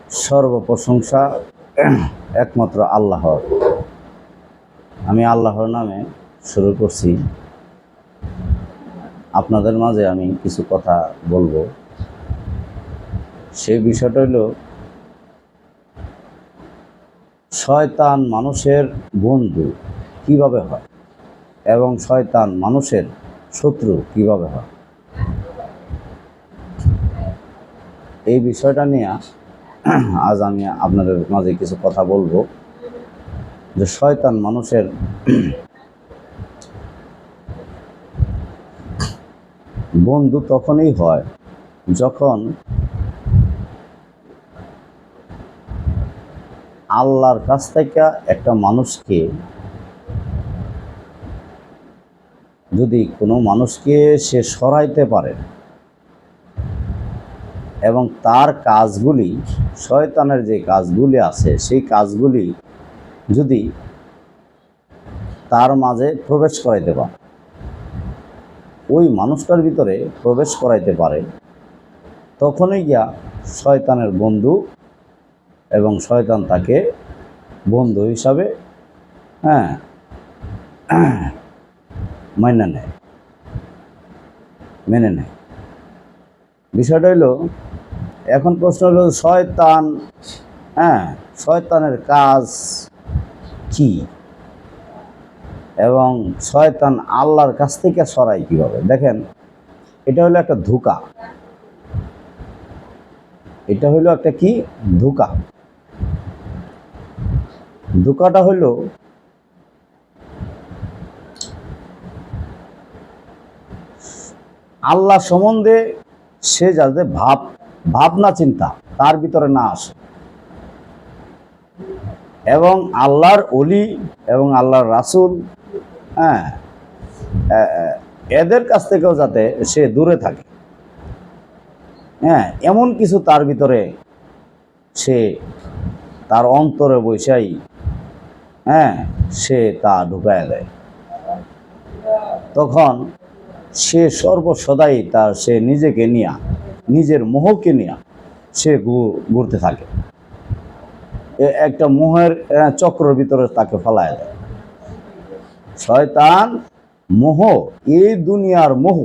সর্বপ্রশংসা একমাত্র আল্লাহর। আমি আল্লাহর নামে শুরু করছি। আপনাদের মাঝে আমি কিছু কথা বলবো। সেই বিষয়টা হলো, শয়তান মানুষের বন্ধু কিভাবে হয় এবং শয়তান মানুষের শত্রু কিভাবে হয়। এই বিষয়টা নিয়ে আজ আমি আপনাদের মাঝে কিছু কথা বলবো, যে শয়তান মানুষের বন্ধু তখনই হয় যখন আল্লাহর কাছ থেকে একটা মানুষকে, যদি কোনো মানুষকে সে সরাইতে পারে এবং তার কাজগুলি, শয়তানের যে কাজগুলি আছে সেই কাজগুলি যদি তার মাঝে প্রবেশ করাইতে পারে, ওই মানুষটার ভিতরে প্রবেশ করাইতে পারে, তখনই গিয়া শয়তানের বন্ধু এবং শয়তান তাকে বন্ধু হিসাবে মেনে নেয়। বিষয়টা হইল, এখন প্রশ্ন হলো শয়তানের কাজ কি এবং শয়তান আল্লাহর কাছ থেকে সরাই কিভাবে। দেখেন, এটা হলো একটা ধোঁকা। এটা হলো একটা কি ধোঁকা। ধোঁকাটা হলো, আল্লাহ সম্বন্ধে সে যাতে ভাবনা চিন্তা তার ভিতরে না আসে, এবং আল্লাহর ওলি এবং আল্লাহর রাসূল এদের কাছ থেকেও যাতে সে দূরে থাকে, এমন কিছু তার ভিতরে সে তার অন্তরে বৈশাই সে তা ঢুকায় দেয়। তখন সে সর্বসদাই সে নিজেকে নিয়া, নিজের মোহকে নিয়া সে ঘুরতে থাকে। একটা মোহের চক্রের ভিতরে তাকে ফেলায় দেয়। শয়তান মোহ, এই দুনিয়ার মোহ,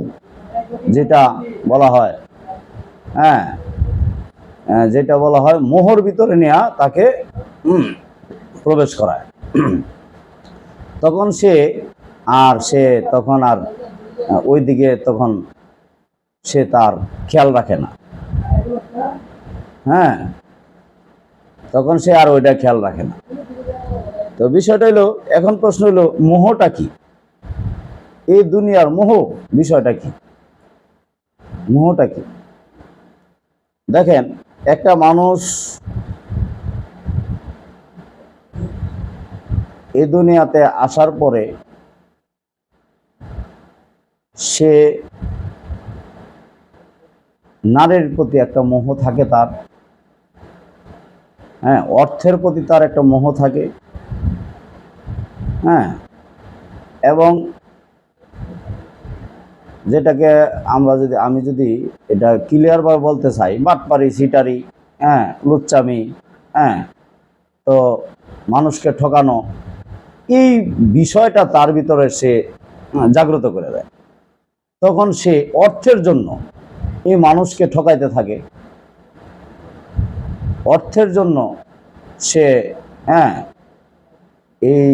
যেটা বলা হয় মোহর ভিতরে নেয়া তাকে প্রবেশ করায়। তখন সে তখন আর ওই দিকে তখন সে তার খেয়াল রাখে না। তখন সে আর ওইটা খেয়াল রাখে না। তো বিষয়টা হলো, এখন প্রশ্ন হলো, মোহটা কি? এই দুনিয়ার মোহ বিষয়টা কি? মোহটা কি? দেখেন, একটা মানুষ এই দুনিয়াতে আসার পরে সে নারীর প্রতি একটা মোহ থাকে তার, অর্থের প্রতি তার একটা মোহ থাকে, এবং যেটাকে আমি যদি এটা ক্লিয়ারভাবে বলতে চাই, বাটপারি, সিটারি, লুচ্চামি, তো মানুষকে ঠকানো, এই বিষয়টা তার ভিতরে সে জাগ্রত করে দেয়। তখন সে অর্থের জন্য এই মানুষকে ঠকাইতে থাকে, অর্থের জন্য সে এই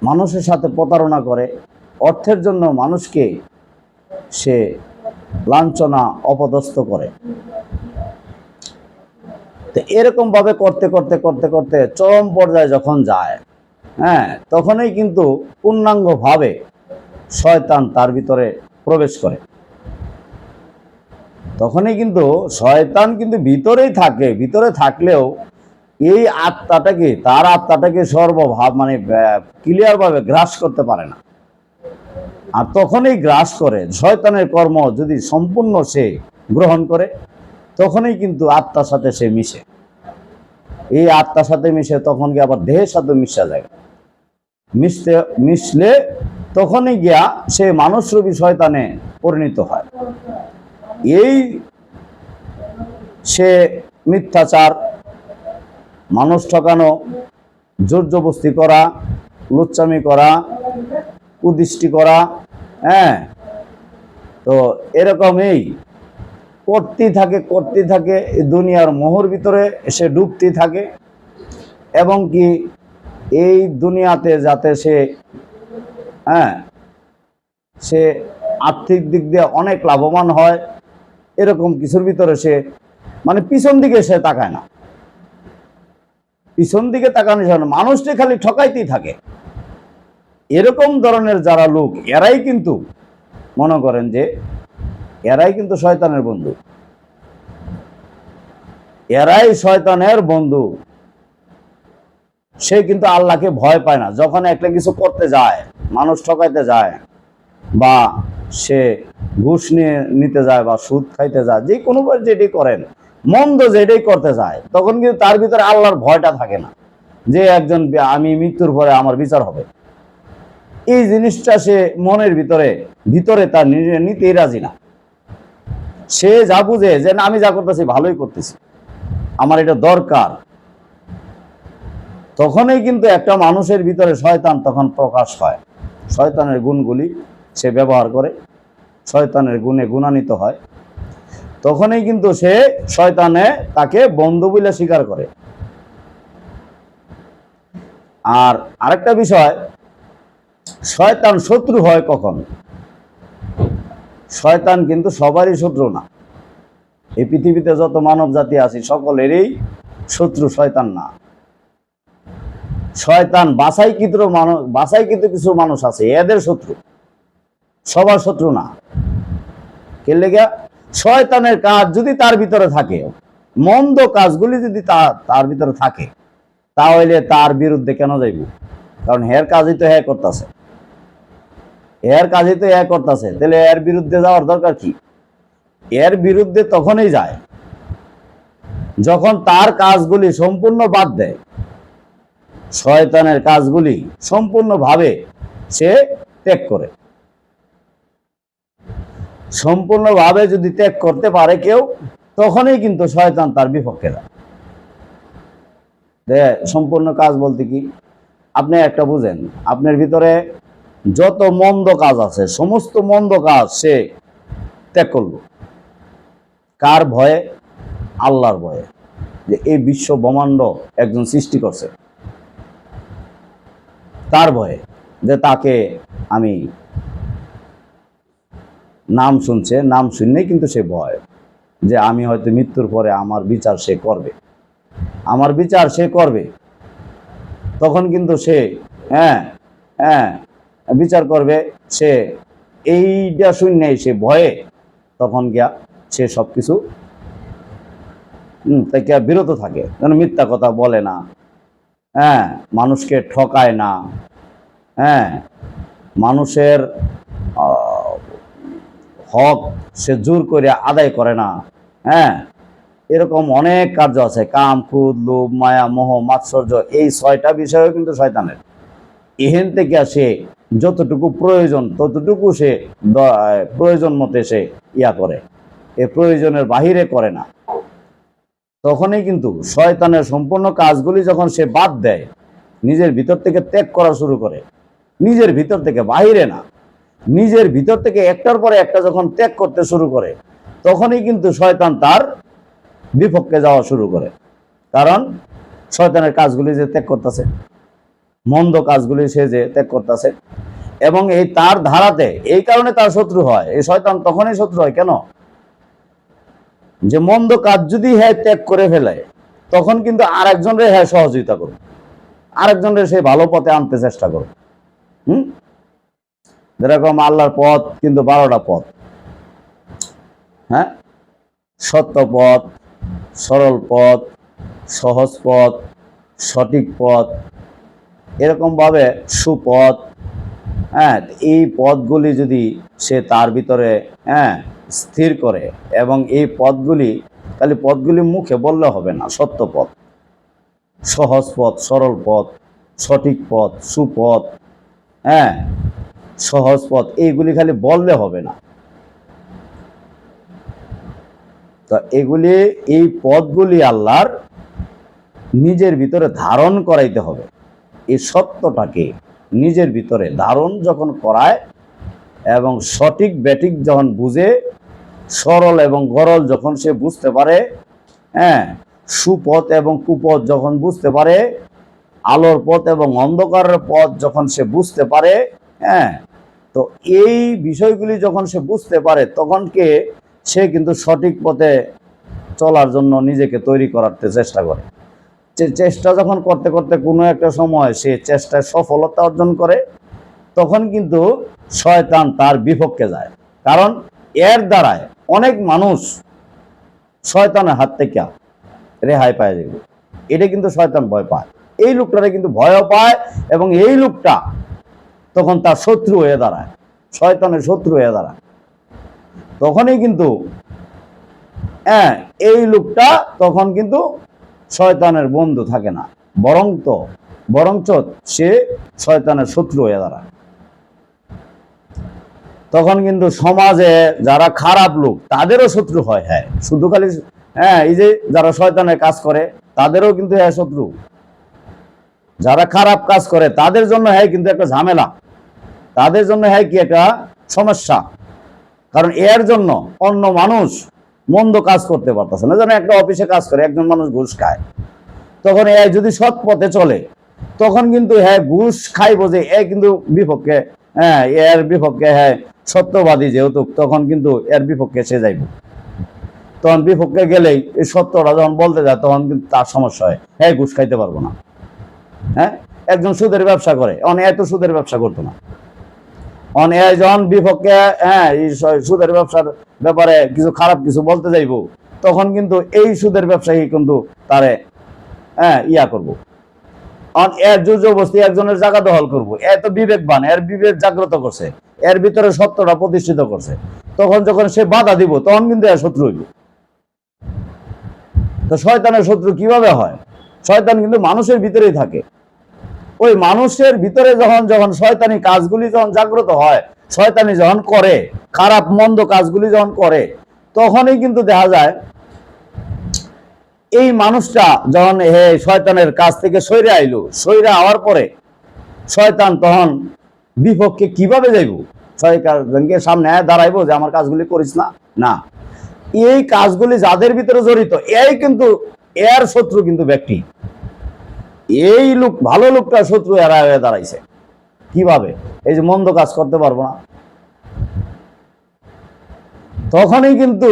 মানুষের সাথে প্রতারণা করে, অর্থের জন্য মানুষকে সে লাঞ্ছনা, অপদস্থ করে। তো এরকম ভাবে করতে করতে করতে করতে চরম পর্যায়ে যখন যায়, তখনই কিন্তু পূর্ণাঙ্গভাবে শয়তান তার ভিতরে প্রবেশ করে। তখনই কিন্তু শয়তান কিন্তু ভিতরেই থাকে, ভিতরে থাকলেও এই তার আত্মাটাকে সর্বভাব ক্লিয়ারভাবে গ্রাস করতে পারে না। আর তখনই গ্রাস করে, শয়তানের কর্ম যদি সম্পূর্ণ সে গ্রহণ করে, তখনই কিন্তু আত্মার সাথে সে মিশে। এই আত্মার সাথে মিশে তখন গিয়ে আবার দেহের সাথে মিশা যায়, মিশলে তখনই গিয়া সে মানুষরূপী শয়তানে পরিণত হয়। এই সে মিথ্যাচার, মানুষ ঠকানো, জোর জবরদস্তি করা, লুচ্চামি করা, কুদৃষ্টি করা, হ্যাঁ, তো এরকমই করতে থাকে এই দুনিয়ার মোহর ভিতরে সে ডুবতে থাকে। এবং কি এই দুনিয়াতে যাতে সে হ্যাঁ সে আর্থিক দিক দিয়ে অনেক লাভবান হয়, এরকম কিছুর ভিতরে সে মানে পিছন দিকে সে তাকায় না, পিছন দিকে তাকানো যায় না, মানুষকে খালি ঠকাইতেই থাকে। এরকম ধরনের যারা লোক, এরাই কিন্তু মনে করেন যে এরাই কিন্তু শয়তানের বন্ধু, এরাই শয়তানের বন্ধু। সে কিন্তু আল্লাহকে ভয় পায় না। যখন একটা কিছু করতে যায়, মানুষ ঠকাইতে যায়, বা সে ঘুষ নিতে যায়, বা সুদ খাইতে যায়, যে কোনোবার যেটি করেন, মন্দ যেটাই করতে যায়, তখন কিন্তু তার ভিতরে আল্লাহর ভয়টা থাকে না যে একজন আমি মৃত্যুর পরে আমার বিচার হবে। এই জিনিসটা সে মনের ভিতরে তার নিতেই রাজি না। সে যা বুঝে যে না, আমি যা করতেছি ভালোই করতেছি, আমার এটা দরকার, তখনই কিন্তু একটা মানুষের ভিতরে শয়তান তখন প্রকাশ হয়। শয়তানের গুণগুলি সে ব্যবহার করে, শয়তানের গুণে গুণান্বিত হয়, তখনই কিন্তু সে শয়তানে তাকে বন্ধু বলে স্বীকার করে। আর আরেকটা বিষয়, শয়তান শত্রু হয় কখন? শয়তান কিন্তু সবারই শত্রু না। এই পৃথিবীতে যত মানব জাতি আছে সকলেরই শত্রু শয়তান না। শয়তান বাছাইকৃত কিছু মানুষ আছে, এদের শত্রু, সবার শত্রু না। কে লেগে? শয়তানের কাজ যদি তার ভিতরে থাকে, মন্দ কাজগুলি যদি তার ভিতরে থাকে, তাহলে তার বিরুদ্ধে কেন যাইব? কারণ এর কাজই তো হ্যাঁ করতেছে, তাহলে এর বিরুদ্ধে যাওয়ার দরকার কি? এর বিরুদ্ধে তখনই যায় যখন তার কাজগুলি সম্পূর্ণ বাদ দেয়। শয়তানের কাজগুলি সম্পূর্ণভাবে সে ত্যাগ করে। সম্পূর্ণভাবে যদি ত্যাগ করতে পারে কেউ, তখনই কিন্তু শয়তান তার বিপক্ষে যায়। সম্পূর্ণ কাজ বলতে কি? আপনি একটা বুঝেন, আপনার ভিতরে যত মন্দ কাজ আছে, সমস্ত মন্দ কাজ সে ত্যাগ করল। কার ভয়ে? আল্লাহর ভয়ে, যে এই বিশ্ব ব্রহ্মাণ্ড একজন সৃষ্টি করছে, তার ভয়ে, যে তাকে আমি নাম শুনছে, নাম শুনলেই কিন্তু সে ভয়, যে আমি হয়তো মৃত্যুর পরে আমার বিচার সে করবে, তখন কিন্তু সে বিচার করবে। সে এইটা শুনলেই সে ভয়ে তখন গিয়া সে সবকিছু থেকে বিরত থাকে, যেন মিথ্যা কথা বলে না, মানুষকে ঠকায় না, মানুষের হক সে জোর করে আদায় করে না। এরকম অনেক কার্য আছে, কাম, ক্রোধ, লোভ, মায়া, মোহ, মাৎসর্য, এই 6টা বিষয়ও কিন্তু শয়তানের। এখান থেকে সে যতটুকু প্রয়োজন ততটুকু সে প্রয়োজন মতে সে করে, এ প্রয়োজনের বাহিরে করে না। তখনই কিন্তু শয়তানের সম্পূর্ণ কাজগুলি যখন সে বাদ দেয়, নিজের ভিতর থেকে ত্যাগ করা শুরু করে, নিজের ভিতর থেকে, বাহিরে না, নিজের ভিতর থেকে একটার পরে একটা যখন ত্যাগ করতে শুরু করে, তখনই কিন্তু শয়তান তার বিপক্ষে যাওয়া শুরু করে। কারণ শয়তানের কাজগুলি যে ত্যাগ করতেছে, মন্দ কাজগুলি সে যে ত্যাগ করতেছে, এবং এই তার ধারাতে, এই কারণে তার শত্রু হয়। এই শয়তান তখনই শত্রু হয় কেন? যে মন্দ কাজ যদি হ্যাঁ ত্যাগ করে ফেলে, তখন কিন্তু আরেকজনের হ্যাঁ সহযোগিতা করবে, আরেকজনের সেই ভালো পথে আনতে চেষ্টা করবে। যেরকম আল্লাহর পথ কিন্তু 12টা পথ, সত্য পথ, সরল পথ, সহজ পথ, সঠিক পথ, এরকম ভাবে সুপথ। এই পথগুলি যদি সে তার ভিতরে স্থির করে, এবং এই পথগুলি খালি পথগুলি মুখে বললে হবে না, সত্য পথ, সহজ পথ, সরল পথ, সঠিক পথ, সুপথ, সহজ পথ, এইগুলি খালি বললে হবে না। তো এগুলি, এই পথগুলি আল্লাহর নিজের ভিতরে ধারণ করাইতে হবে। এই সত্যটাকে নিজের ভিতরে ধারণ যখন করায় এবং সঠিক ব্যাঠিক যখন বুঝে, সরল এবং গরল যখন সে বুঝতে পারে, হ্যাঁ, সুপথ এবং কুপথ যখন বুঝতে পারে, আলোর পথ এবং অন্ধকারের পথ যখন সে বুঝতে পারে, হ্যাঁ, তো এই বিষয়গুলি যখন সে বুঝতে পারে, তখন সে কিন্তু সঠিক পথে চলার জন্য নিজেকে তৈরি করার চেষ্টা করে। চেষ্টা যখন করতে করতে কোনো একটা সময় সে চেষ্টায় সফলতা অর্জন করে, তখন কিন্তু শয়তান তার বিপক্ষে যায়। কারণ এর দ্বারায় অনেক মানুষ শয়তানের হাত থেকে রেহাই পায় যাবে। এটা কিন্তু শয়তান ভয় পায়, এই লোকটারে কিন্তু ভয়ও পায়, এবং এই লোকটা তখন তার শত্রু হয়ে দাঁড়ায়, শয়তানের শত্রু হয়ে দাঁড়ায়। তখনই কিন্তু এই লোকটা তখন কিন্তু শয়তানের বন্ধু থাকে না, বরঞ্চ সে শয়তানের শত্রু হয়ে দাঁড়ায়। তখন কিন্তু সমাজে যারা খারাপ লোক তাদেরও শত্রু হয়। হ্যাঁ, শুধু খালি এই যে যারা শয়তানের কাজ করে তাদেরও কিন্তু শত্রু। যারা খারাপ কাজ করে তাদের জন্য কিন্তু একটা ঝামেলা, তাদের জন্য কি একটা সমস্যা। কারণ এর জন্য অন্য মানুষ মন্দ কাজ করতে পারতেছে না। যেন একটা অফিসে কাজ করে একজন মানুষ ঘুষ খায়, তখন যদি সৎ পথে চলে, তখন কিন্তু ঘুষ খাইব যে কিন্তু বিপক্ষে, এর বিপক্ষে সত্যবাদী যেহেতু, তখন কিন্তু এর বিপক্ষে সে যাইব। তখন বিপক্ষে গেলেই এই সত্যটা যখন বলতে যায়, তখন কিন্তু তার সমস্যা হয়, ঘুষ খাইতে পারবো না। একজন সুদের ব্যবসা করে, এত সুদের ব্যবসা করতো না, যখন বিপক্ষে এই সুদের ব্যবসার ব্যাপারে কিছু খারাপ কিছু বলতে যাইব, তখন কিন্তু এই সুদের ব্যবসায়ী কিন্তু তারে ইয়া করবো, এর জোর জবরদস্তি একজনের জায়গা দখল করবো। এত বিবেকবান, এর বিবেক জাগ্রত করছে, এর ভিতরে সত্যটা প্রতিষ্ঠিত করছে। তখন যখন সে বাধা দিব, তখন কিন্তু এর শত্রু হইব। তো শয়তানের শত্রু কিভাবে হয়? শয়তান কিন্তু মানুষের ভিতরেই থাকে। ওই মানুষের ভিতরে যখন শয়তানি কাজগুলি যখন জাগ্রত হয়, শয়তানি যখন করে, খারাপ মন্দ কাজগুলি যখন করে, তখনই কিন্তু দেখা যায় এই মানুষটা যখন শয়তানের কাজ থেকে সইরে আইলো, সইরে আওয়ার পরে শয়তান তখন বিপক্ষে কিভাবে যাইব? শয়তানকে সামনে দাঁড়াইবো যে আমার কাজগুলি করিস না, না। এই কাজগুলি যাদের ভিতরে জড়িত, কিন্তু এর শত্রু কিন্তু ব্যক্তি। এই লোক, ভালো লোকটা শত্রু এরা হয়ে দাঁড়াইছে। কিভাবে? এই যে মন্দ কাজ করতে পারবো না, তখনই কিন্তু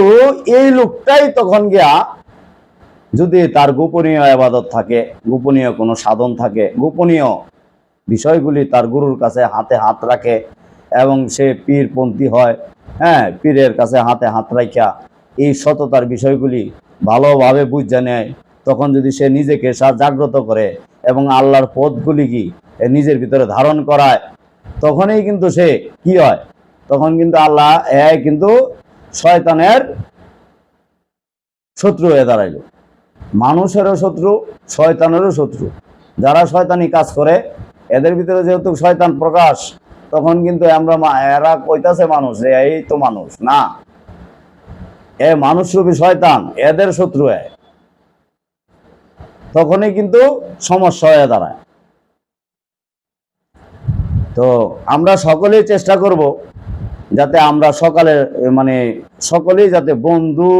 এই লোকটাই তখন গিয়া, যদি তার গোপনীয় ইবাদত থাকে, গোপনীয় কোনো সাধন থাকে, গোপনীয় বিষয়গুলি তার গুরুর কাছে হাতে হাত রাখে, এবং সে পীরপন্থী হয়, পীরের কাছে হাতে হাত রাখা এই সততার বিষয়গুলি ভালোভাবে বুঝে নেয়, তখন যদি সে নিজেকে জাগ্রত করে এবং আল্লাহর পথগুলি নিজের ভিতরে ধারণ করায়, তখনই কিন্তু সে কি হয়? তখন কিন্তু আল্লাহ কিন্তু শয়তানের শত্রু হয়ে দাঁড়াইল। মানুষেরও শত্রু, শয়তানেরও শত্রু। যারা শয়তানি কাজ করে, এদের ভিতরে যেহেতু শয়তান প্রকাশ, তখন কিন্তু এরা কইতাছে মানুষ যে এই তো মানুষ না, মানুষরূপী শয়তান এদের শত্রু। তখনই কিন্তু সমস্যা হয়ে দাঁড়ায়। তো আমরা সকলেই চেষ্টা করব যাতে আমরা সকলেই যাতে বন্ধু,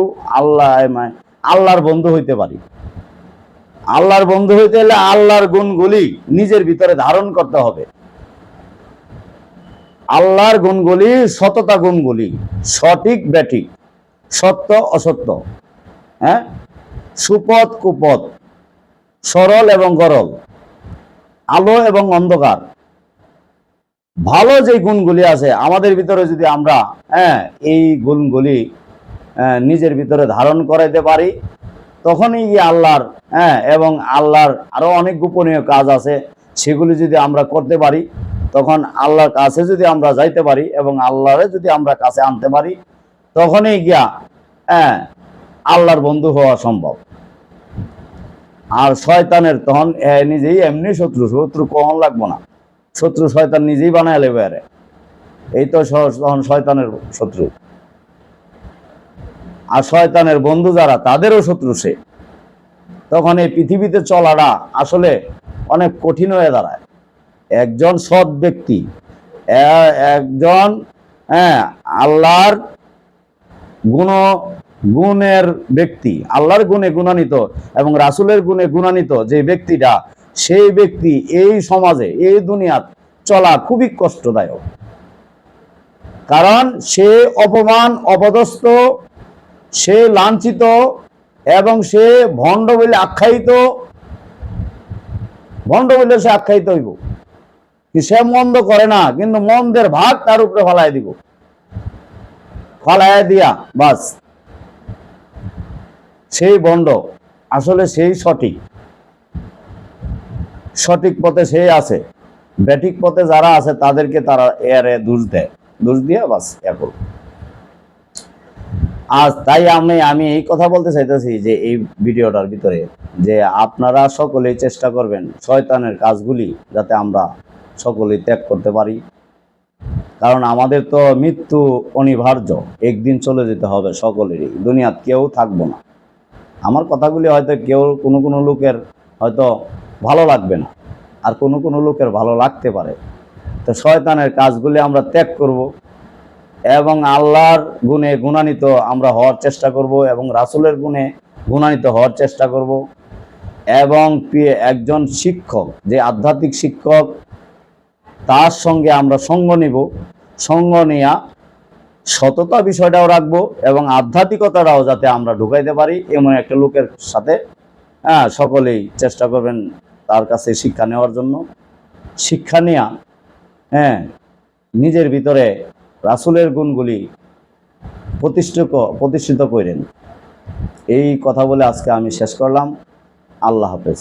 আল্লাহর বন্ধু হইতে পারি। আল্লাহর বন্ধু হইতে হলে আল্লাহর গুণগুলি নিজের ভিতরে ধারণ করতে হবে। আল্লাহর গুণগুলি, সততা গুণগুলি, সঠিক ব্যাঠিক, সত্য অসত্য, সুপথ কুপথ, সরল এবং গরল, আলো এবং অন্ধকার, ভালো যে গুণগুলি আছে আমাদের ভিতরে, যদি আমরা এই গুণগুলি নিজের ভিতরে ধারণ করাইতে পারি, তখনই আল্লাহর এবং আল্লাহর আরো অনেক গোপনীয় কাজ আছে, সেগুলি যদি আমরা করতে পারি, তখন আল্লাহর কাছে যদি আমরা যাইতে পারি এবং আল্লাহরে যদি আমরা কাছে আনতে পারি, তখনই আল্লাহর বন্ধু হওয়া সম্ভব। আর শয়তানের তখন নিজেই এমনি শত্রু কখন লাগবো না, শত্রু শয়তান নিজেই বানায় লেবে। এই তো তখন শয়তানের শত্রু। আর শয়তানের বন্ধু যারা তাদেরও শত্রু সে, তখন এই পৃথিবীতে চলাটা আসলে অনেক কঠিন হয়ে দাঁড়ায়। একজন সৎ ব্যক্তি, একজন আল্লাহর গুণের ব্যক্তি, আল্লাহর গুণে গুণান্বিত এবং রাসূলের গুণে গুণান্বিত যে ব্যক্তিটা, সেই ব্যক্তি এই সমাজে, এই দুনিয়াত চলা খুবই কষ্টদায়ক। কারণ সে অপমান, অপদস্থ, সে লাঞ্ছিত এবং সে ভণ্ড বলে আখ্যায়িত। ভণ্ড বলে সে আখ্যায়িত হইব কি, সে মন্দ করে না, কিন্তু মন্দের ভাগ তার উপরে ফলাই দিব, ফলাইয়া দিয়া বাস সেই ভণ্ড। আসলে সেই সঠিক পথে সেই আছে, ব্যাঠিক পথে যারা আছে তাদেরকে তারা এরে দোষ দেয়, দোষ দিয়ে বাস এখন। আজ তাই আমি এই কথা বলতে চাইতেছি যে এই ভিডিওটার ভিতরে, যে আপনারা সকলেই চেষ্টা করবেন শয়তানের কাজগুলি যাতে আমরা সকলেই ত্যাগ করতে পারি। কারণ আমাদের তো মৃত্যু অনিবার্য, একদিন চলে যেতে হবে সকলেরই, দুনিয়াত কেউ থাকবো না। আমার কথাগুলি হয়তো কোনো লোকের হয়তো ভালো লাগবে না, আর কোনো লোকের ভালো লাগতে পারে। তো শয়তানের কাজগুলি আমরা ত্যাগ করব এবং আল্লাহর গুণে গুণান্বিত আমরা হওয়ার চেষ্টা করব এবং রাসূলের গুণে গুণান্বিত হওয়ার চেষ্টা করব। এবং একজন শিক্ষক, যে আধ্যাত্মিক শিক্ষক, তার সঙ্গে আমরা সঙ্গ নিব, সঙ্গ নিয়া সততা বিষয়টাও রাখবো এবং আধ্যাত্মিকতাটাও যাতে আমরা ঢুকাইতে পারি, এমন একটা লোকের সাথে সকলেই চেষ্টা করবেন তার কাছে শিক্ষা নেওয়ার জন্য। শিক্ষা নেয়া নিজের ভিতরে রাসূলের গুণগুলি প্রতিষ্ঠিত করেন। এই কথা বলে আজকে আমি শেষ করলাম। আল্লাহ হাফেজ।